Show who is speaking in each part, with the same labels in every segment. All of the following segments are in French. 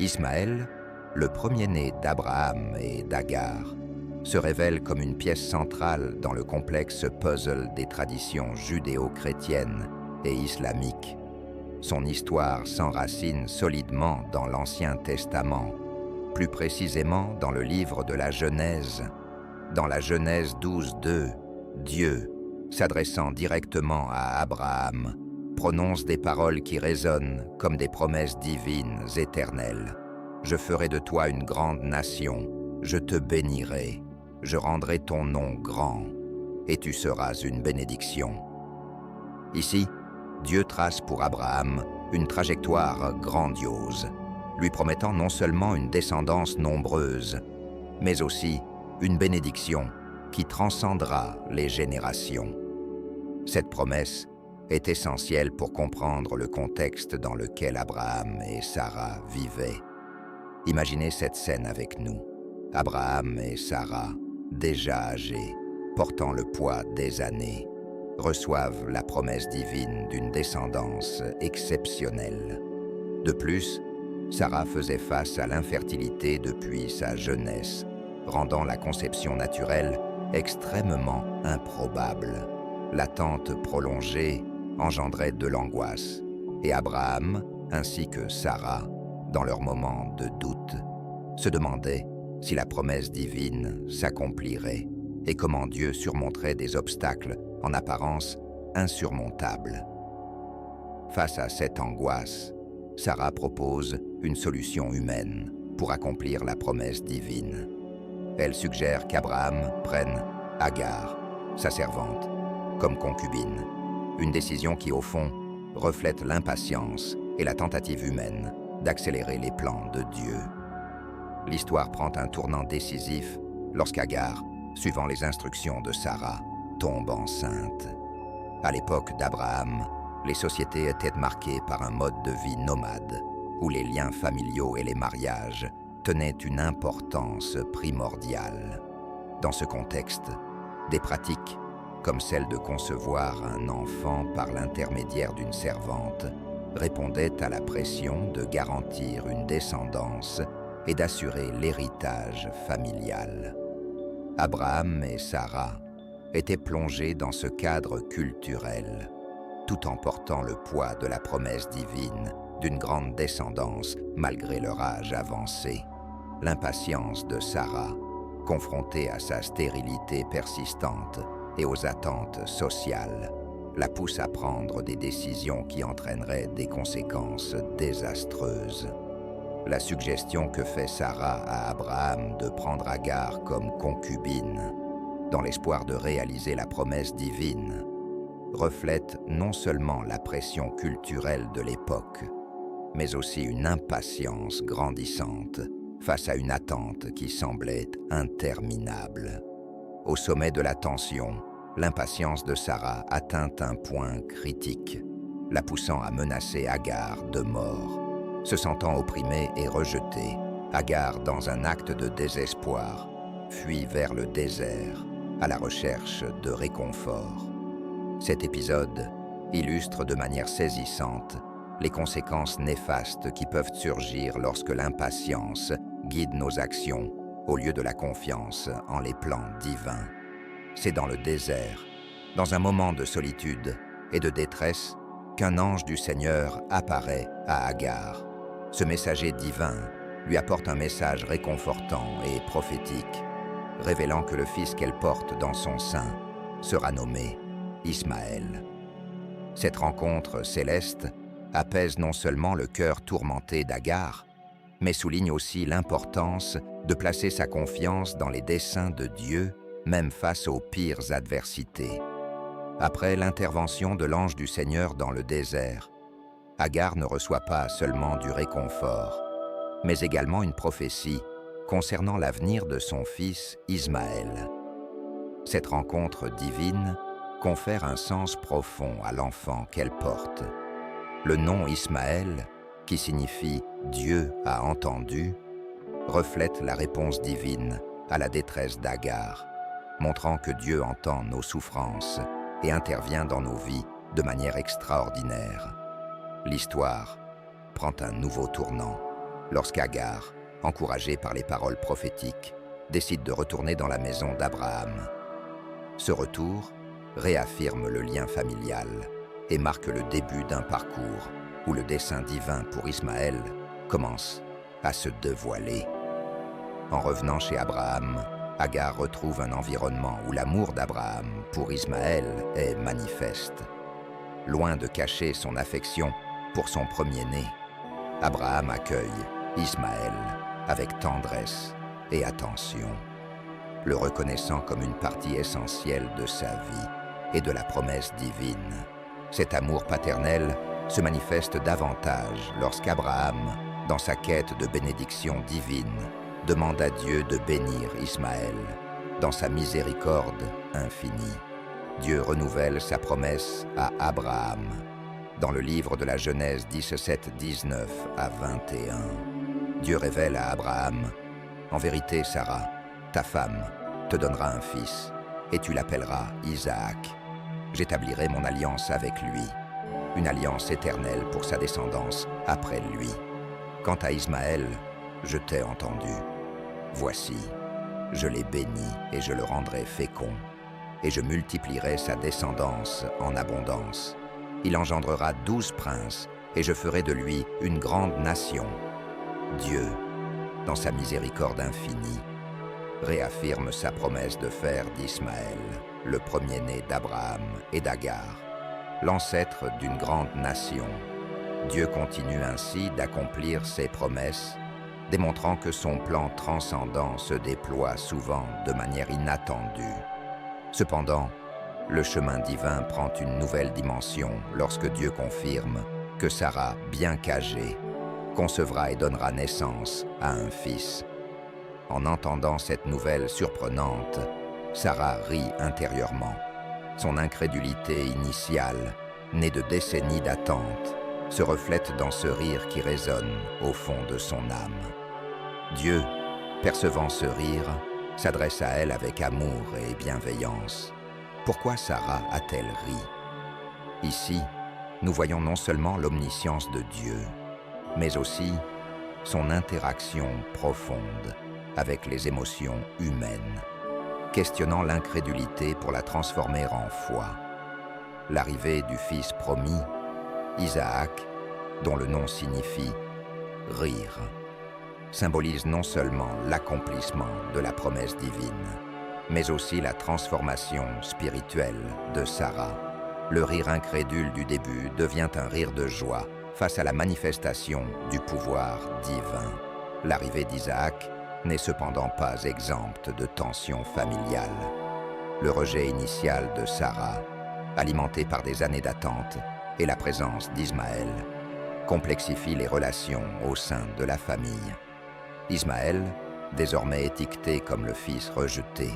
Speaker 1: Ismaël, le premier-né d'Abraham et d'Agar, se révèle comme une pièce centrale dans le complexe puzzle des traditions judéo-chrétiennes et islamiques. Son histoire s'enracine solidement dans l'Ancien Testament, plus précisément dans le livre de la Genèse. Dans la Genèse 12:2, Dieu, s'adressant directement à Abraham, prononce des paroles qui résonnent comme des promesses divines éternelles. « Je ferai de toi une grande nation, je te bénirai, je rendrai ton nom grand, et tu seras une bénédiction. » Ici, Dieu trace pour Abraham une trajectoire grandiose, lui promettant non seulement une descendance nombreuse, mais aussi une bénédiction qui transcendra les générations. Cette promesse est essentielle pour comprendre le contexte dans lequel Abraham et Sarah vivaient. Imaginez cette scène avec nous. Abraham et Sarah, déjà âgés, portant le poids des années, reçoivent la promesse divine d'une descendance exceptionnelle. De plus, Sarah faisait face à l'infertilité depuis sa jeunesse, rendant la conception naturelle extrêmement improbable. L'attente prolongée engendrait de l'angoisse, et Abraham, ainsi que Sarah, dans leurs moments de doute, se demandaient si la promesse divine s'accomplirait et comment Dieu surmonterait des obstacles en apparence insurmontables. Face à cette angoisse, Sarah propose une solution humaine pour accomplir la promesse divine. Elle suggère qu'Abraham prenne Agar, sa servante, comme concubine, une décision qui, au fond, reflète l'impatience et la tentative humaine d'accélérer les plans de Dieu. L'histoire prend un tournant décisif lorsqu'Agar, suivant les instructions de Sarah, tombe enceinte. À l'époque d'Abraham, les sociétés étaient marquées par un mode de vie nomade, où les liens familiaux et les mariages tenaient une importance primordiale. Dans ce contexte, des pratiques, comme celle de concevoir un enfant par l'intermédiaire d'une servante, répondaient à la pression de garantir une descendance et d'assurer l'héritage familial. Abraham et Sarah étaient plongés dans ce cadre culturel, tout en portant le poids de la promesse divine d'une grande descendance malgré leur âge avancé. L'impatience de Sarah, confrontée à sa stérilité persistante et aux attentes sociales, la pousse à prendre des décisions qui entraîneraient des conséquences désastreuses. La suggestion que fait Sarah à Abraham de prendre Agar comme concubine, dans l'espoir de réaliser la promesse divine, reflète non seulement la pression culturelle de l'époque, mais aussi une impatience grandissante face à une attente qui semblait interminable. Au sommet de la tension, l'impatience de Sarah atteint un point critique, la poussant à menacer Agar de mort. Se sentant opprimée et rejetée, Agar, dans un acte de désespoir, fuit vers le désert, à la recherche de réconfort. Cet épisode illustre de manière saisissante les conséquences néfastes qui peuvent surgir lorsque l'impatience guide nos actions au lieu de la confiance en les plans divins. C'est dans le désert, dans un moment de solitude et de détresse, qu'un ange du Seigneur apparaît à Agar. Ce messager divin lui apporte un message réconfortant et prophétique, révélant que le fils qu'elle porte dans son sein sera nommé Ismaël. Cette rencontre céleste apaise non seulement le cœur tourmenté d'Agar, mais souligne aussi l'importance de placer sa confiance dans les desseins de Dieu, même face aux pires adversités. Après l'intervention de l'ange du Seigneur dans le désert, Agar ne reçoit pas seulement du réconfort, mais également une prophétie concernant l'avenir de son fils Ismaël. Cette rencontre divine confère un sens profond à l'enfant qu'elle porte. Le nom Ismaël, qui signifie « Dieu a entendu », reflète la réponse divine à la détresse d'Agar, montrant que Dieu entend nos souffrances et intervient dans nos vies de manière extraordinaire. L'histoire prend un nouveau tournant lorsqu'Agar, encouragée par les paroles prophétiques, décide de retourner dans la maison d'Abraham. Ce retour réaffirme le lien familial et marque le début d'un parcours où le dessein divin pour Ismaël commence à se dévoiler. En revenant chez Abraham, Agar retrouve un environnement où l'amour d'Abraham pour Ismaël est manifeste. Loin de cacher son affection pour son premier-né, Abraham accueille Ismaël avec tendresse et attention, le reconnaissant comme une partie essentielle de sa vie et de la promesse divine. Cet amour paternel se manifeste davantage lorsqu'Abraham, dans sa quête de bénédiction divine, demande à Dieu de bénir Ismaël dans sa miséricorde infinie. Dieu renouvelle sa promesse à Abraham dans le livre de la Genèse 17, 19 à 21. Dieu révèle à Abraham: « En vérité, Sarah, ta femme, te donnera un fils, et tu l'appelleras Isaac. J'établirai mon alliance avec lui, une alliance éternelle pour sa descendance après lui. Quant à Ismaël, je t'ai entendu. Voici, je l'ai béni et je le rendrai fécond, et je multiplierai sa descendance en abondance. Il engendrera 12 princes, et je ferai de lui une grande nation. » Dieu, dans sa miséricorde infinie, réaffirme sa promesse de faire d'Ismaël le premier-né d'Abraham et d'Agar, l'ancêtre d'une grande nation. Dieu continue ainsi d'accomplir ses promesses, démontrant que son plan transcendant se déploie souvent de manière inattendue. Cependant, le chemin divin prend une nouvelle dimension lorsque Dieu confirme que Sarah, bien qu'âgée, concevra et donnera naissance à un fils. En entendant cette nouvelle surprenante, Sarah rit intérieurement. Son incrédulité initiale, née de décennies d'attente, se reflète dans ce rire qui résonne au fond de son âme. Dieu, percevant ce rire, s'adresse à elle avec amour et bienveillance. Pourquoi Sarah a-t-elle ri? Ici, nous voyons non seulement l'omniscience de Dieu, mais aussi son interaction profonde avec les émotions humaines, questionnant l'incrédulité pour la transformer en foi. L'arrivée du Fils promis, Isaac, dont le nom signifie « rire », symbolise non seulement l'accomplissement de la promesse divine, mais aussi la transformation spirituelle de Sarah. Le rire incrédule du début devient un rire de joie face à la manifestation du pouvoir divin. L'arrivée d'Isaac n'est cependant pas exempte de tensions familiales. Le rejet initial de Sarah, alimenté par des années d'attente, et la présence d'Ismaël complexifie les relations au sein de la famille. Ismaël, désormais étiqueté comme le fils rejeté,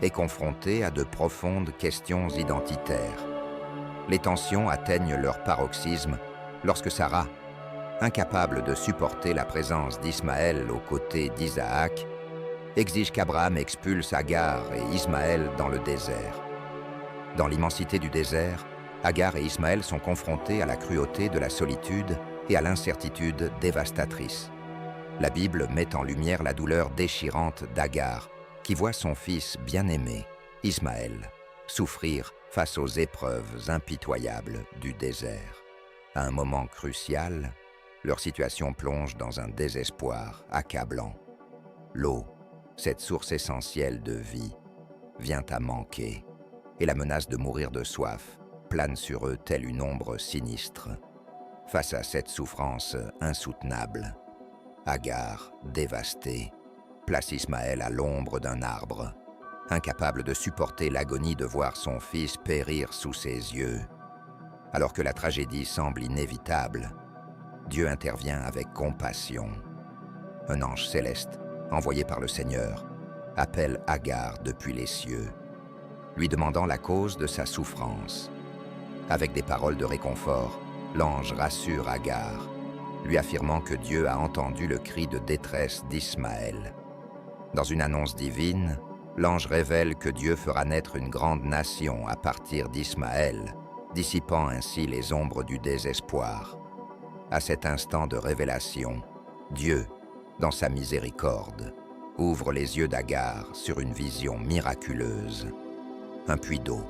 Speaker 1: est confronté à de profondes questions identitaires. Les tensions atteignent leur paroxysme lorsque Sarah, incapable de supporter la présence d'Ismaël aux côtés d'Isaac, exige qu'Abraham expulse Agar et Ismaël dans le désert. Dans l'immensité du désert, Agar et Ismaël sont confrontés à la cruauté de la solitude et à l'incertitude dévastatrice. La Bible met en lumière la douleur déchirante d'Agar, qui voit son fils bien-aimé, Ismaël, souffrir face aux épreuves impitoyables du désert. À un moment crucial, leur situation plonge dans un désespoir accablant. L'eau, cette source essentielle de vie, vient à manquer, et la menace de mourir de soif plane sur eux telle une ombre sinistre. Face à cette souffrance insoutenable, Agar, dévastée, place Ismaël à l'ombre d'un arbre, incapable de supporter l'agonie de voir son fils périr sous ses yeux. Alors que la tragédie semble inévitable, Dieu intervient avec compassion. Un ange céleste, envoyé par le Seigneur, appelle Agar depuis les cieux, lui demandant la cause de sa souffrance. Avec des paroles de réconfort, l'ange rassure Agar, lui affirmant que Dieu a entendu le cri de détresse d'Ismaël. Dans une annonce divine, l'ange révèle que Dieu fera naître une grande nation à partir d'Ismaël, dissipant ainsi les ombres du désespoir. À cet instant de révélation, Dieu, dans sa miséricorde, ouvre les yeux d'Agar sur une vision miraculeuse. Un puits d'eau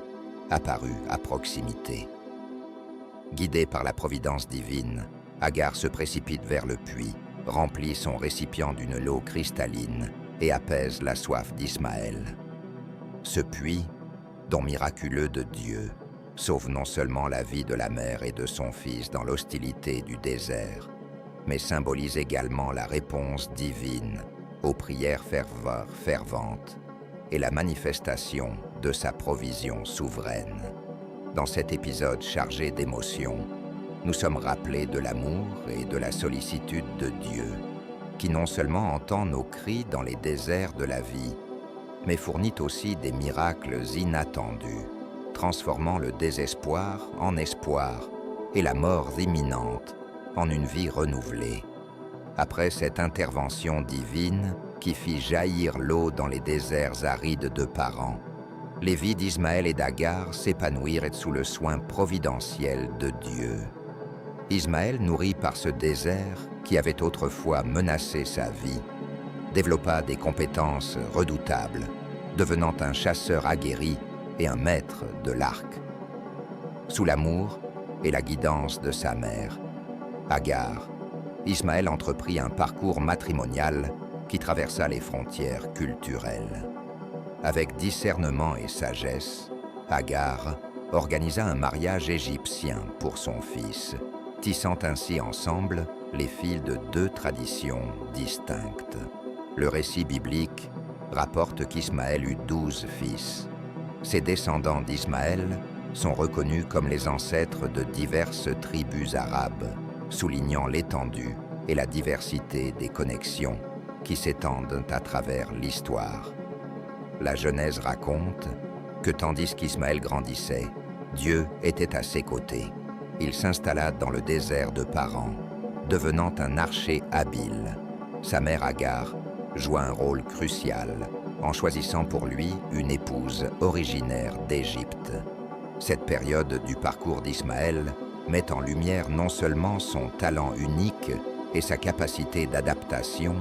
Speaker 1: apparut à proximité. Guidée par la providence divine, Agar se précipite vers le puits, remplit son récipient d'une eau cristalline et apaise la soif d'Ismaël. Ce puits, don miraculeux de Dieu, sauve non seulement la vie de la mère et de son fils dans l'hostilité du désert, mais symbolise également la réponse divine aux prières ferventes et la manifestation de sa provision souveraine. Dans cet épisode chargé d'émotions, nous sommes rappelés de l'amour et de la sollicitude de Dieu, qui non seulement entend nos cris dans les déserts de la vie, mais fournit aussi des miracles inattendus, transformant le désespoir en espoir et la mort imminente en une vie renouvelée. Après cette intervention divine qui fit jaillir l'eau dans les déserts arides de Paran, les vies d'Ismaël et d'Agar s'épanouirent sous le soin providentiel de Dieu. Ismaël, nourri par ce désert qui avait autrefois menacé sa vie, développa des compétences redoutables, devenant un chasseur aguerri et un maître de l'arc. Sous l'amour et la guidance de sa mère, Agar, Ismaël entreprit un parcours matrimonial qui traversa les frontières culturelles. Avec discernement et sagesse, Agar organisa un mariage égyptien pour son fils, tissant ainsi ensemble les fils de deux traditions distinctes. Le récit biblique rapporte qu'Ismaël eut 12 fils. Ces descendants d'Ismaël sont reconnus comme les ancêtres de diverses tribus arabes, soulignant l'étendue et la diversité des connexions qui s'étendent à travers l'histoire. La Genèse raconte que tandis qu'Ismaël grandissait, Dieu était à ses côtés. Il s'installa dans le désert de Paran, devenant un archer habile. Sa mère Agar joua un rôle crucial en choisissant pour lui une épouse originaire d'Égypte. Cette période du parcours d'Ismaël met en lumière non seulement son talent unique et sa capacité d'adaptation,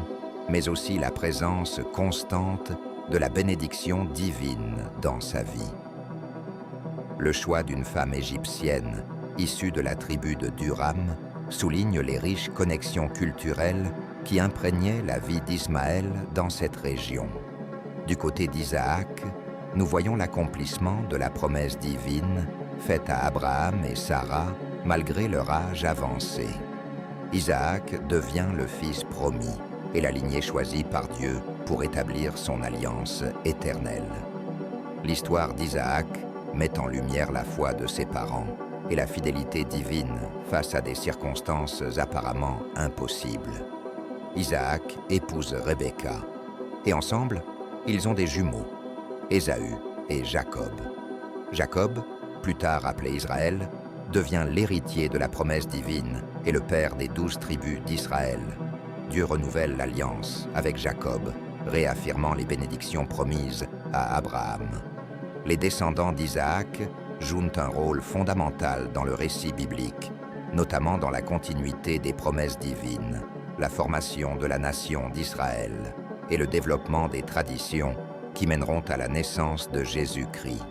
Speaker 1: mais aussi la présence constante de la bénédiction divine dans sa vie. Le choix d'une femme égyptienne issue de la tribu de Duram souligne les riches connexions culturelles qui imprégnaient la vie d'Ismaël dans cette région. Du côté d'Isaac, nous voyons l'accomplissement de la promesse divine faite à Abraham et Sarah malgré leur âge avancé. Isaac devient le fils promis et la lignée choisie par Dieu pour établir son alliance éternelle. L'histoire d'Isaac met en lumière la foi de ses parents et la fidélité divine face à des circonstances apparemment impossibles. Isaac épouse Rebecca et ensemble, ils ont des jumeaux, Ésaü et Jacob. Jacob, plus tard appelé Israël, devient l'héritier de la promesse divine et le père des 12 tribus d'Israël. Dieu renouvelle l'alliance avec Jacob, réaffirmant les bénédictions promises à Abraham. Les descendants d'Isaac jouent un rôle fondamental dans le récit biblique, notamment dans la continuité des promesses divines, la formation de la nation d'Israël et le développement des traditions qui mèneront à la naissance de Jésus-Christ.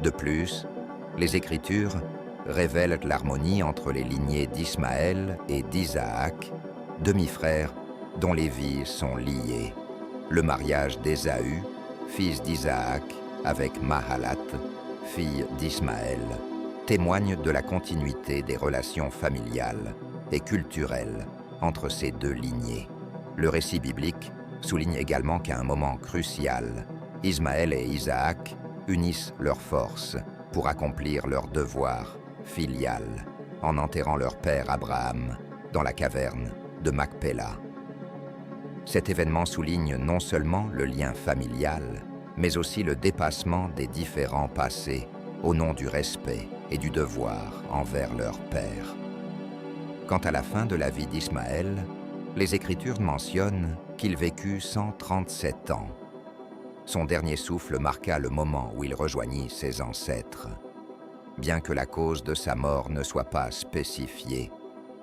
Speaker 1: De plus, les Écritures révèlent l'harmonie entre les lignées d'Ismaël et d'Isaac, demi-frères dont les vies sont liées. Le mariage d'Ésaü, fils d'Isaac, avec Mahalat, fille d'Ismaël, témoigne de la continuité des relations familiales et culturelles entre ces deux lignées. Le récit biblique souligne également qu'à un moment crucial, Ismaël et Isaac unissent leurs forces pour accomplir leur devoir filial en enterrant leur père Abraham dans la caverne de Macpéla. Cet événement souligne non seulement le lien familial, mais aussi le dépassement des différends passés au nom du respect et du devoir envers leur père. Quant à la fin de la vie d'Ismaël, les Écritures mentionnent qu'il vécut 137 ans. Son dernier souffle marqua le moment où il rejoignit ses ancêtres. Bien que la cause de sa mort ne soit pas spécifiée,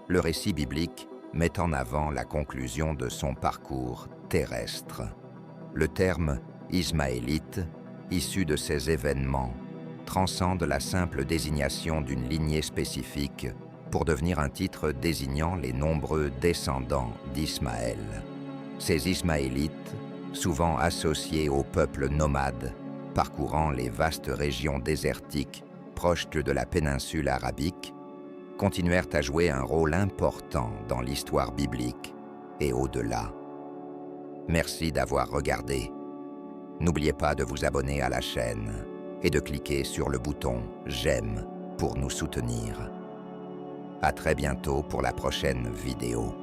Speaker 1: le récit biblique met en avant la conclusion de son parcours terrestre. Le terme ismaélite, issu de ces événements, transcende la simple désignation d'une lignée spécifique pour devenir un titre désignant les nombreux descendants d'Ismaël. Ces Ismaélites, souvent associés aux peuples nomades, parcourant les vastes régions désertiques proches de la péninsule arabique, continuèrent à jouer un rôle important dans l'histoire biblique et au-delà. Merci d'avoir regardé. N'oubliez pas de vous abonner à la chaîne et de cliquer sur le bouton « J'aime » pour nous soutenir. À très bientôt pour la prochaine vidéo.